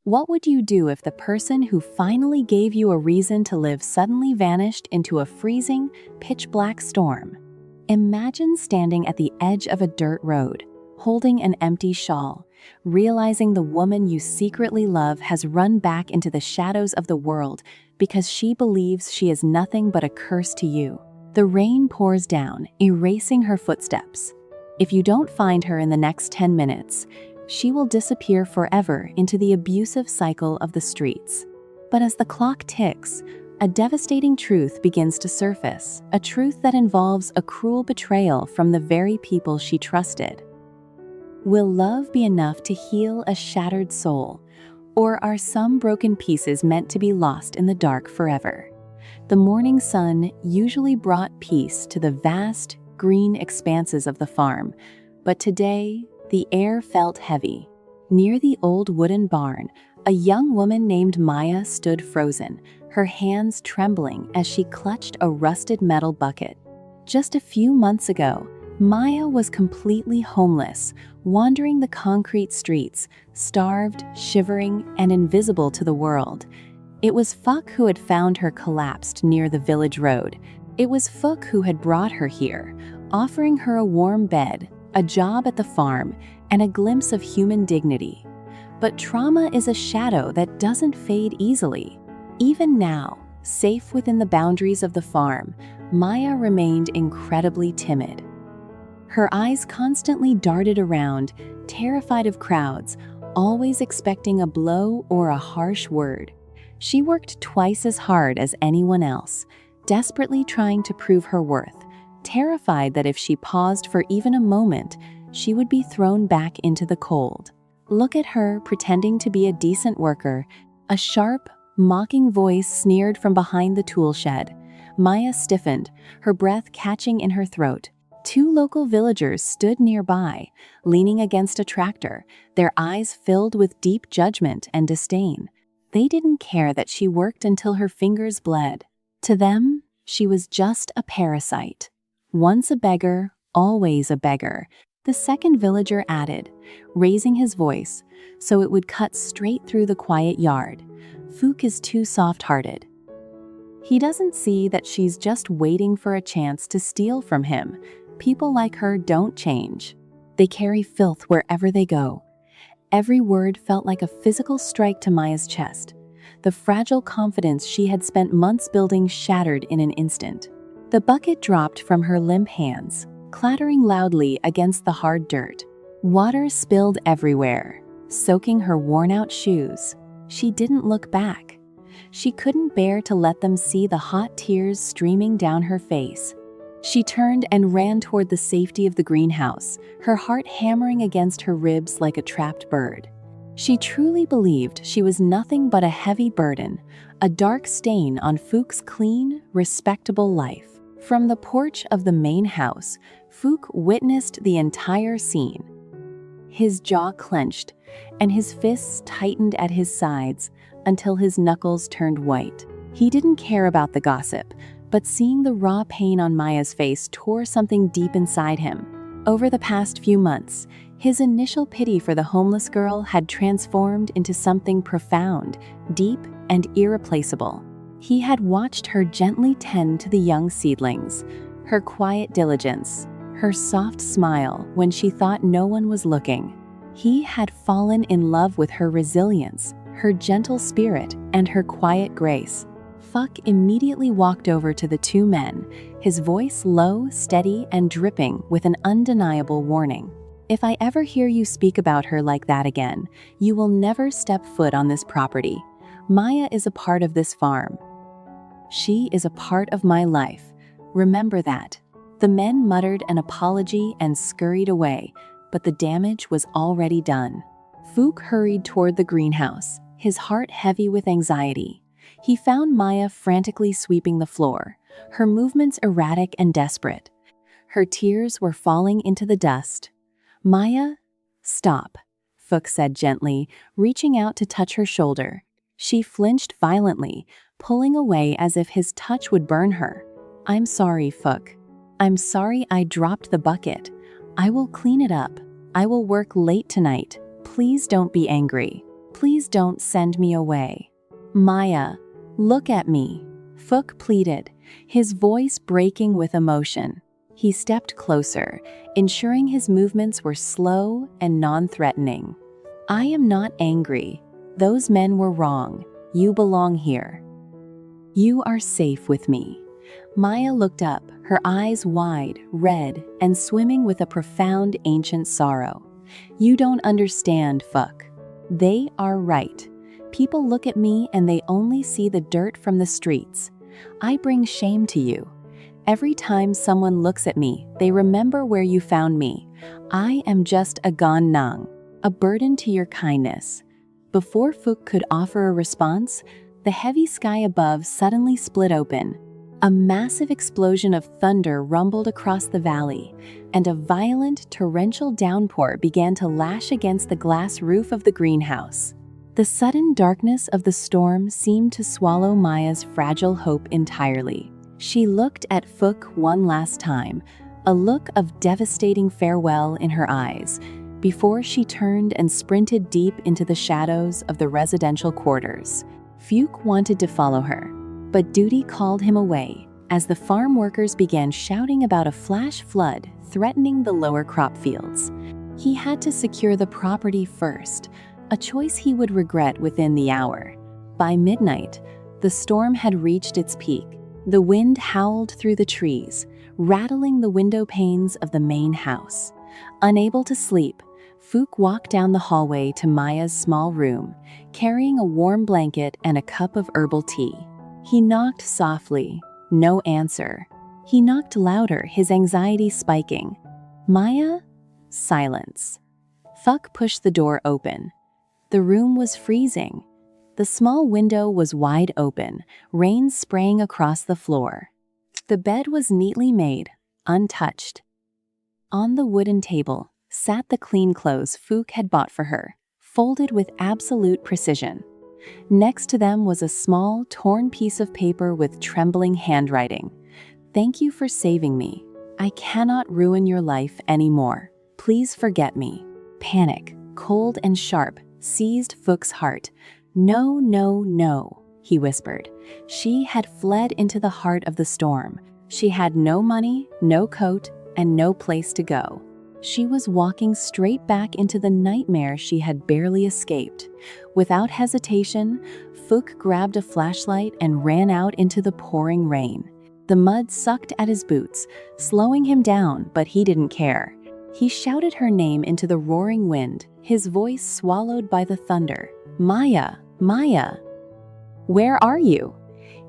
What would you do if the person who finally gave you a reason to live suddenly vanished into a freezing, pitch-black storm? Imagine standing at the edge of a dirt road, holding an empty shawl, realizing the woman you secretly love has run back into the shadows of the world because she believes she is nothing but a curse to you. The rain pours down, erasing her footsteps. If you don't find her in the next 10 minutes, she will disappear forever into the abusive cycle of the streets. But as the clock ticks, a devastating truth begins to surface, a truth that involves a cruel betrayal from the very people she trusted. Will love be enough to heal a shattered soul, or are some broken pieces meant to be lost in the dark forever? The morning sun usually brought peace to the vast, green expanses of the farm, but today, the air felt heavy. Near the old wooden barn, a young woman named Maya stood frozen, her hands trembling as she clutched a rusted metal bucket. Just a few months ago, Maya was completely homeless, wandering the concrete streets, starved, shivering, and invisible to the world. It was Phuc who had found her collapsed near the village road. It was Phuc who had brought her here, offering her a warm bed, a job at the farm, and a glimpse of human dignity. But trauma is a shadow that doesn't fade easily. Even now, safe within the boundaries of the farm, Maya remained incredibly timid. Her eyes constantly darted around, terrified of crowds, always expecting a blow or a harsh word. She worked twice as hard as anyone else, desperately trying to prove her worth, terrified that if she paused for even a moment, she would be thrown back into the cold. Look at her pretending to be a decent worker. A sharp, mocking voice sneered from behind the tool shed. Maya stiffened, her breath catching in her throat. Two local villagers stood nearby, leaning against a tractor, their eyes filled with deep judgment and disdain. They didn't care that she worked until her fingers bled. To them, she was just a parasite. Once a beggar, always a beggar, the second villager added, raising his voice so it would cut straight through the quiet yard. Phuc is too soft-hearted. He doesn't see that she's just waiting for a chance to steal from him. People like her don't change. They carry filth wherever they go. Every word felt like a physical strike to Maya's chest. The fragile confidence she had spent months building shattered in an instant. The bucket dropped from her limp hands, clattering loudly against the hard dirt. Water spilled everywhere, soaking her worn-out shoes. She didn't look back. She couldn't bear to let them see the hot tears streaming down her face. She turned and ran toward the safety of the greenhouse, her heart hammering against her ribs like a trapped bird. She truly believed she was nothing but a heavy burden, a dark stain on Phuc's clean, respectable life. From the porch of the main house, Phuc witnessed the entire scene. His jaw clenched, and his fists tightened at his sides until his knuckles turned white. He didn't care about the gossip, but seeing the raw pain on Maya's face tore something deep inside him. Over the past few months, his initial pity for the homeless girl had transformed into something profound, deep, and irreplaceable. He had watched her gently tend to the young seedlings, her quiet diligence, her soft smile when she thought no one was looking. He had fallen in love with her resilience, her gentle spirit, and her quiet grace. Phuc immediately walked over to the two men, his voice low, steady, and dripping with an undeniable warning. If I ever hear you speak about her like that again, you will never step foot on this property. Maya is a part of this farm. She is a part of my life. Remember that. The men muttered an apology and scurried away, but the damage was already done. Phuc hurried toward the greenhouse, his heart heavy with anxiety. He found Maya frantically sweeping the floor, her movements erratic and desperate. Her tears were falling into the dust. Maya, stop, Phuc said gently, reaching out to touch her shoulder. She flinched violently, pulling away as if his touch would burn her. I'm sorry, Phuc. I'm sorry I dropped the bucket. I will clean it up. I will work late tonight. Please don't be angry. Please don't send me away. Maya, look at me, Fook pleaded, his voice breaking with emotion. He stepped closer, ensuring his movements were slow and non-threatening. I am not angry. Those men were wrong. You belong here. You are safe with me. Maya looked up, her eyes wide, red, and swimming with a profound ancient sorrow. You don't understand, Fook. They are right. People look at me and they only see the dirt from the streets. I bring shame to you. Every time someone looks at me, they remember where you found me. I am just a gan nang, a burden to your kindness. Before Fook could offer a response, the heavy sky above suddenly split open. A massive explosion of thunder rumbled across the valley, and a violent, torrential downpour began to lash against the glass roof of the greenhouse. The sudden darkness of the storm seemed to swallow Maya's fragile hope entirely. She looked at Fook one last time, a look of devastating farewell in her eyes, before she turned and sprinted deep into the shadows of the residential quarters. Fook wanted to follow her, but duty called him away as the farm workers began shouting about a flash flood threatening the lower crop fields. He had to secure the property first, a choice he would regret within the hour. By midnight, the storm had reached its peak. The wind howled through the trees, rattling the window panes of the main house. Unable to sleep, Fook walked down the hallway to Maya's small room, carrying a warm blanket and a cup of herbal tea. He knocked softly. No answer. He knocked louder, his anxiety spiking. Maya? Silence. Fook pushed the door open. The room was freezing. The small window was wide open, rain spraying across the floor. The bed was neatly made, untouched. On the wooden table sat the clean clothes Fook had bought for her, folded with absolute precision. Next to them was a small, torn piece of paper with trembling handwriting. Thank you for saving me. I cannot ruin your life anymore. Please forget me. Panic, cold and sharp, seized Fook's heart. No, no, no, he whispered. She had fled into the heart of the storm. She had no money, no coat, and no place to go. She was walking straight back into the nightmare she had barely escaped. Without hesitation, Fook grabbed a flashlight and ran out into the pouring rain. The mud sucked at his boots, slowing him down, but he didn't care. He shouted her name into the roaring wind, his voice swallowed by the thunder. Maya, Maya. Where are you?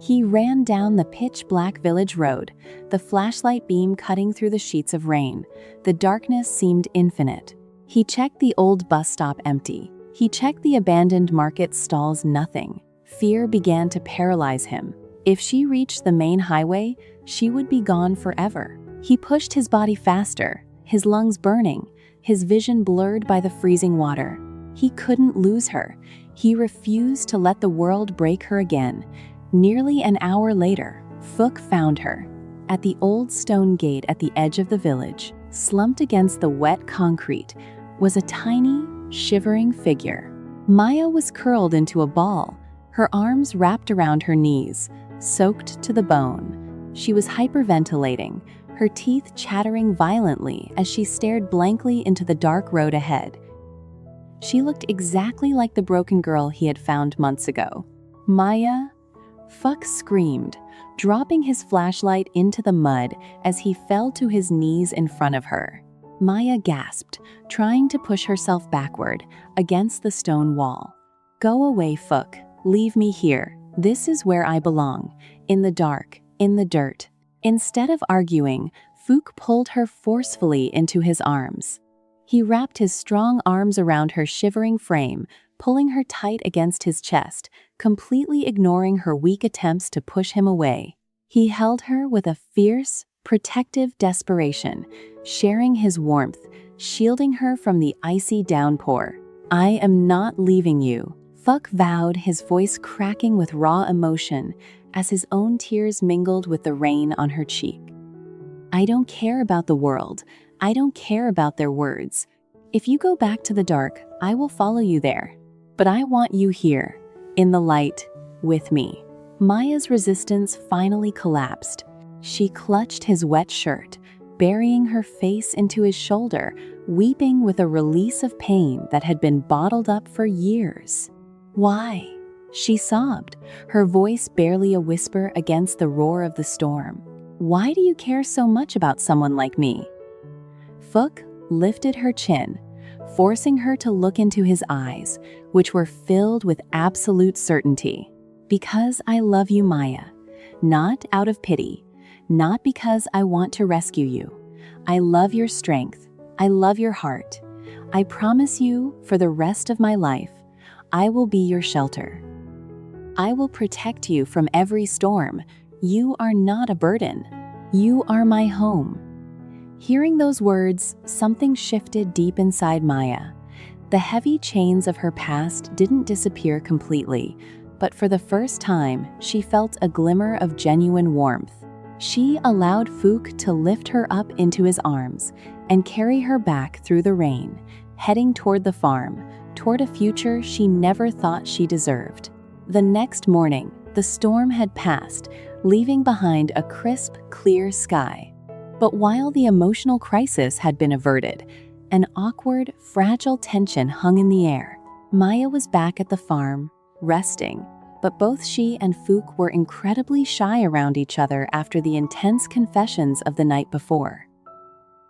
He ran down the pitch-black village road, the flashlight beam cutting through the sheets of rain. The darkness seemed infinite. He checked the old bus stop empty. He checked the abandoned market stalls nothing. Fear began to paralyze him. If she reached the main highway, she would be gone forever. He pushed his body faster, his lungs burning, his vision blurred by the freezing water. He couldn't lose her. He refused to let the world break her again. Nearly an hour later, Fook found her. At the old stone gate at the edge of the village, slumped against the wet concrete, was a tiny, shivering figure. Maya was curled into a ball, her arms wrapped around her knees, soaked to the bone. She was hyperventilating, her teeth chattering violently as she stared blankly into the dark road ahead. She looked exactly like the broken girl he had found months ago. Maya? Fook screamed, dropping his flashlight into the mud as he fell to his knees in front of her. Maya gasped, trying to push herself backward against the stone wall. Go away, Fook. Leave me here. This is where I belong. In the dark, in the dirt. Instead of arguing, Fook pulled her forcefully into his arms. He wrapped his strong arms around her shivering frame, pulling her tight against his chest, completely ignoring her weak attempts to push him away. He held her with a fierce, protective desperation, sharing his warmth, shielding her from the icy downpour. I am not leaving you, Fook vowed, his voice cracking with raw emotion as his own tears mingled with the rain on her cheek. I don't care about the world. I don't care about their words. If you go back to the dark, I will follow you there. But I want you here, in the light, with me. Maya's resistance finally collapsed. She clutched his wet shirt, burying her face into his shoulder, weeping with a release of pain that had been bottled up for years. "Why?" she sobbed, her voice barely a whisper against the roar of the storm. "Why do you care so much about someone like me?" Phuc lifted her chin, forcing her to look into his eyes, which were filled with absolute certainty. "Because I love you, Maya. Not out of pity. Not because I want to rescue you. I love your strength. I love your heart. I promise you, for the rest of my life, I will be your shelter. I will protect you from every storm. You are not a burden. You are my home." Hearing those words, something shifted deep inside Maya. The heavy chains of her past didn't disappear completely, but for the first time, she felt a glimmer of genuine warmth. She allowed Phuc to lift her up into his arms and carry her back through the rain, heading toward the farm, toward a future she never thought she deserved. The next morning, the storm had passed, leaving behind a crisp, clear sky. But while the emotional crisis had been averted, an awkward, fragile tension hung in the air. Maya was back at the farm, resting, but both she and Phuc were incredibly shy around each other after the intense confessions of the night before.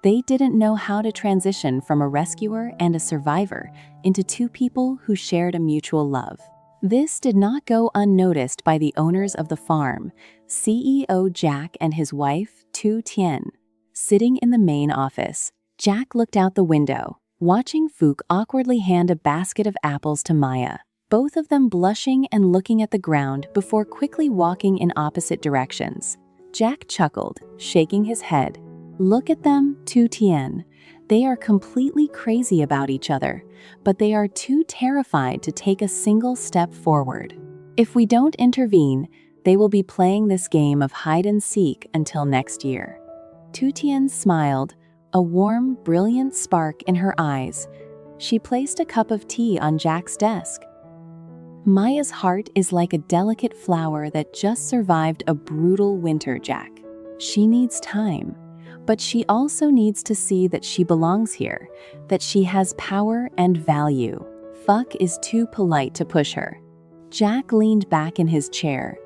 They didn't know how to transition from a rescuer and a survivor into two people who shared a mutual love. This did not go unnoticed by the owners of the farm, CEO Jack and his wife, Tu Tien. Sitting in the main office, Jack looked out the window, watching Phuc awkwardly hand a basket of apples to Maya, both of them blushing and looking at the ground before quickly walking in opposite directions. Jack chuckled, shaking his head. "Look at them, Tu Tien. They are completely crazy about each other, but they are too terrified to take a single step forward. If we don't intervene, they will be playing this game of hide and seek until next year." Tu Tien smiled, a warm, brilliant spark in her eyes. She placed a cup of tea on Jack's desk. "Maya's heart is like a delicate flower that just survived a brutal winter, Jack. She needs time. But she also needs to see that she belongs here, that she has power and value. Phuc is too polite to push her." Jack leaned back in his chair,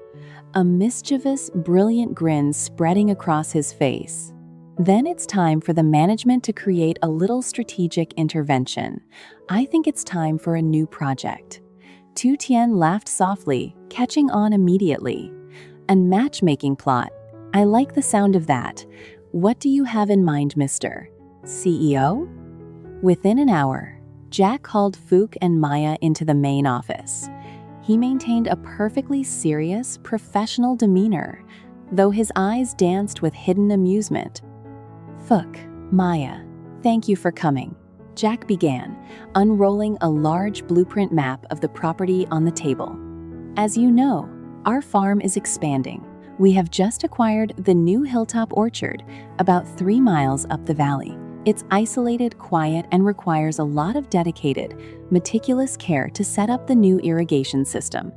a mischievous, brilliant grin spreading across his face. "Then it's time for the management to create a little strategic intervention. I think it's time for a new project." Tu Tien laughed softly, catching on immediately. "A matchmaking plot. I like the sound of that. What do you have in mind, Mr. CEO?" Within an hour, Jack called Phuc and Maya into the main office. He maintained a perfectly serious, professional demeanor, though his eyes danced with hidden amusement. "Phuc, Maya, thank you for coming," Jack began, unrolling a large blueprint map of the property on the table. "As you know, our farm is expanding. We have just acquired the new hilltop orchard, about 3 miles up the valley. It's isolated, quiet, and requires a lot of dedicated, meticulous care to set up the new irrigation system."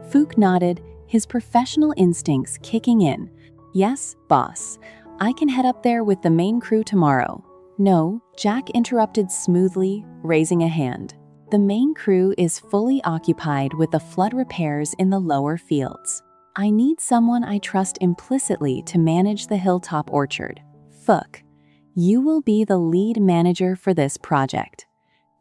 Phuc nodded, his professional instincts kicking in. "Yes, boss. I can head up there with the main crew tomorrow." "No," Jack interrupted smoothly, raising a hand. "The main crew is fully occupied with the flood repairs in the lower fields. I need someone I trust implicitly to manage the hilltop orchard. Phuc, you will be the lead manager for this project."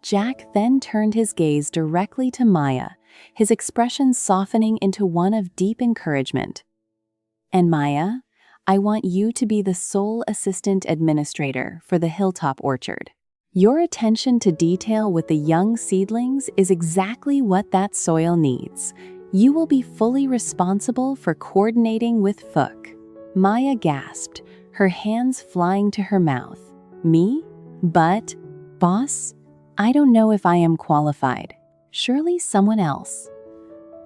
Jack then turned his gaze directly to Maya, his expression softening into one of deep encouragement. "And Maya, I want you to be the sole assistant administrator for the hilltop orchard. Your attention to detail with the young seedlings is exactly what that soil needs. You will be fully responsible for coordinating with Phuc." Maya gasped, her hands flying to her mouth. "Me? But, boss, I don't know if I am qualified. Surely someone else."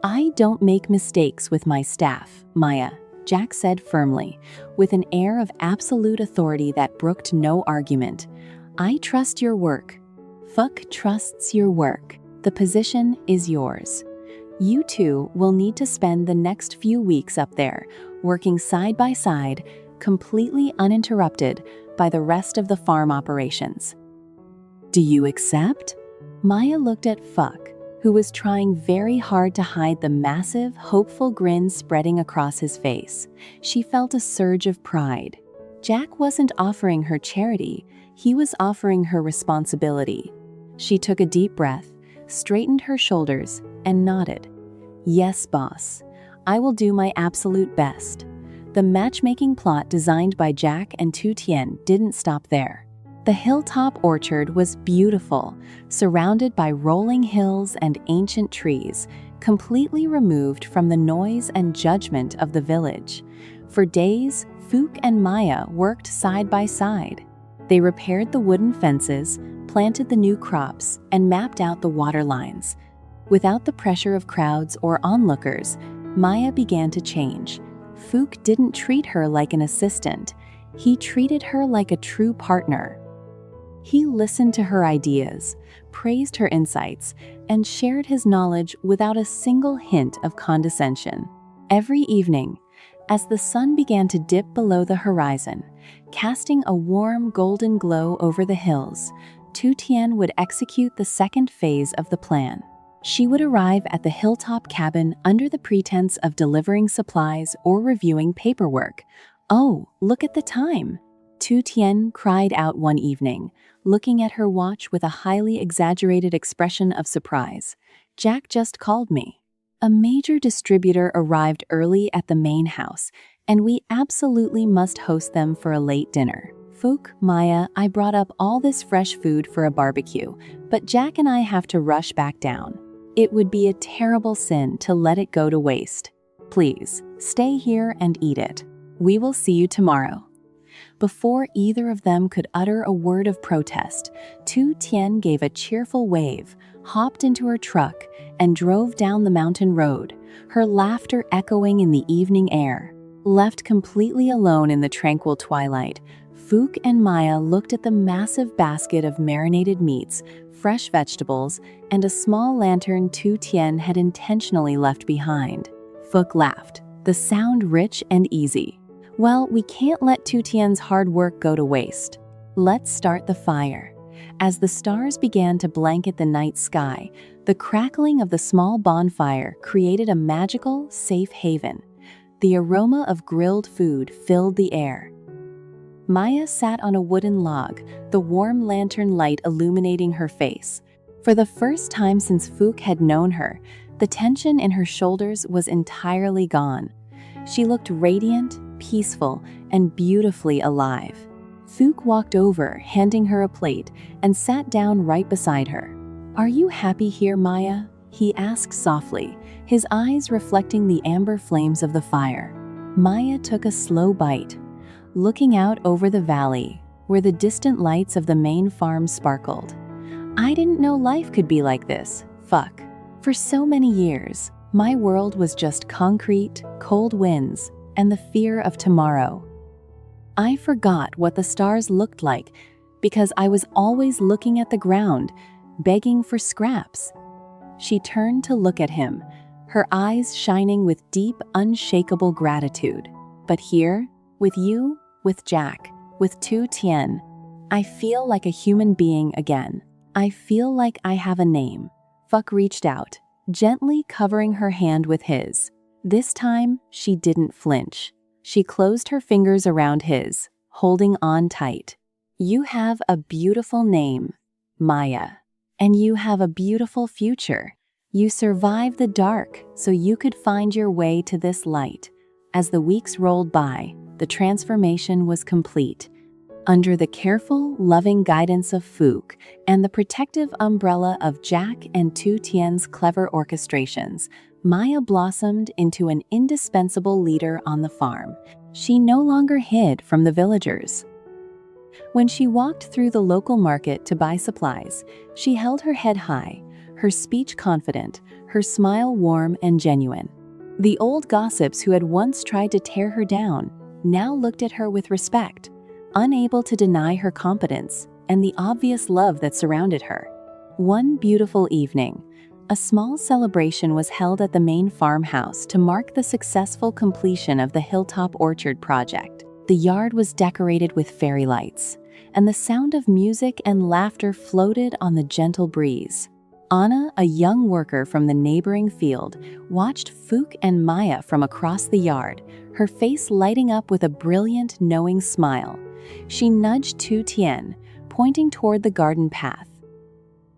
"I don't make mistakes with my staff, Maya," Jack said firmly, with an air of absolute authority that brooked no argument. "I trust your work. Phuc trusts your work." The position is yours. You two will need to spend the next few weeks up there, working side by side, completely uninterrupted by the rest of the farm operations. Do you accept? Maya looked at Fuck, who was trying very hard to hide the massive, hopeful grin spreading across his face. She felt a surge of pride. Jack wasn't offering her charity, he was offering her responsibility. She took a deep breath, straightened her shoulders, and nodded. Yes, boss. I will do my absolute best. The matchmaking plot designed by Jack and Tu Tien didn't stop there. The hilltop orchard was beautiful, surrounded by rolling hills and ancient trees, completely removed from the noise and judgment of the village. For days, Fook and Maya worked side by side. They repaired the wooden fences, planted the new crops, and mapped out the water lines. Without the pressure of crowds or onlookers, Maya began to change. Fook didn't treat her like an assistant. He treated her like a true partner. He listened to her ideas, praised her insights, and shared his knowledge without a single hint of condescension. Every evening, as the sun began to dip below the horizon, casting a warm golden glow over the hills, Tu Tien would execute the second phase of the plan. She would arrive at the hilltop cabin under the pretense of delivering supplies or reviewing paperwork. "Oh, look at the time!" Tu Tien cried out one evening, looking at her watch with a highly exaggerated expression of surprise. "Jack just called me. A major distributor arrived early at the main house, and we absolutely must host them for a late dinner. Fook, Maya, I brought up all this fresh food for a barbecue, but Jack and I have to rush back down. It would be a terrible sin to let it go to waste. Please, stay here and eat it. We will see you tomorrow." Before either of them could utter a word of protest, Tu Tien gave a cheerful wave, hopped into her truck, and drove down the mountain road, her laughter echoing in the evening air. Left completely alone in the tranquil twilight, Fook and Maya looked at the massive basket of marinated meats, fresh vegetables, and a small lantern Tu Tien had intentionally left behind. Fook laughed, the sound rich and easy. "Well, we can't let Tu Tien's hard work go to waste. Let's start the fire." As the stars began to blanket the night sky, the crackling of the small bonfire created a magical, safe haven. The aroma of grilled food filled the air. Maya sat on a wooden log, the warm lantern light illuminating her face. For the first time since Fook had known her, the tension in her shoulders was entirely gone. She looked radiant, peaceful, and beautifully alive. Fook walked over, handing her a plate, and sat down right beside her. "Are you happy here, Maya?" he asked softly, his eyes reflecting the amber flames of the fire. Maya took a slow bite, looking out over the valley, where the distant lights of the main farm sparkled. "I didn't know life could be like this, Fuck. For so many years, my world was just concrete, cold winds, and the fear of tomorrow. I forgot what the stars looked like because I was always looking at the ground, begging for scraps." She turned to look at him, her eyes shining with deep, unshakable gratitude. "But here, with you, with Jack, with Tu Tien, I feel like a human being again. I feel like I have a name." Fuck reached out, gently covering her hand with his. This time, she didn't flinch. She closed her fingers around his, holding on tight. "You have a beautiful name, Maya. And you have a beautiful future. You survived the dark so you could find your way to this light." As the weeks rolled by, the transformation was complete. Under the careful, loving guidance of Fook and the protective umbrella of Jack and Tu Tien's clever orchestrations, Maya blossomed into an indispensable leader on the farm. She no longer hid from the villagers. When she walked through the local market to buy supplies, she held her head high, her speech confident, her smile warm and genuine. The old gossips who had once tried to tear her down now looked at her with respect, unable to deny her competence and the obvious love that surrounded her. One beautiful evening, A small celebration was held at the main farmhouse to mark the successful completion of the Hilltop Orchard project. The yard was decorated with fairy lights, and the sound of music and laughter floated on the gentle breeze. Anna, a young worker from the neighboring field, watched Fook and Maya from across the yard, her face lighting up with a brilliant, knowing smile. She nudged Tu Tien, pointing toward the garden path.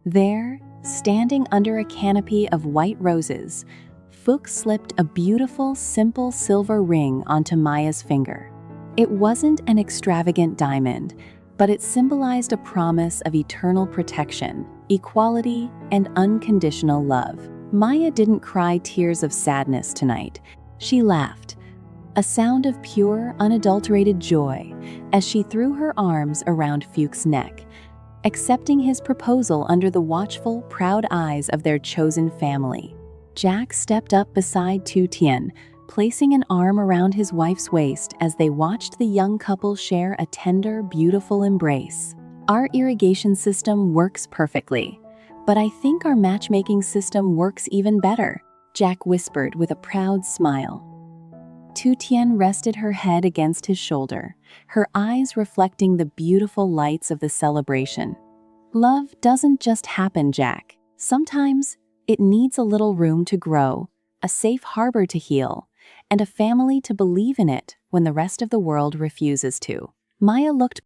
There, standing under a canopy of white roses, Fook slipped a beautiful, simple silver ring onto Maya's finger. It wasn't an extravagant diamond, but it symbolized a promise of eternal protection, equality, and unconditional love. Maya didn't cry tears of sadness tonight. She laughed, a sound of pure, unadulterated joy, as she threw her arms around Fook's neck, accepting his proposal under the watchful, proud eyes of their chosen family. Jack stepped up beside Tu Tien, placing an arm around his wife's waist as they watched the young couple share a tender, beautiful embrace. Our irrigation system works perfectly, but I think our matchmaking system works even better, Jack whispered with a proud smile. Tu Tien rested her head against his shoulder, her eyes reflecting the beautiful lights of the celebration. Love doesn't just happen, Jack. Sometimes it needs a little room to grow, a safe harbor to heal, and a family to believe in it when the rest of the world refuses to. Maya looked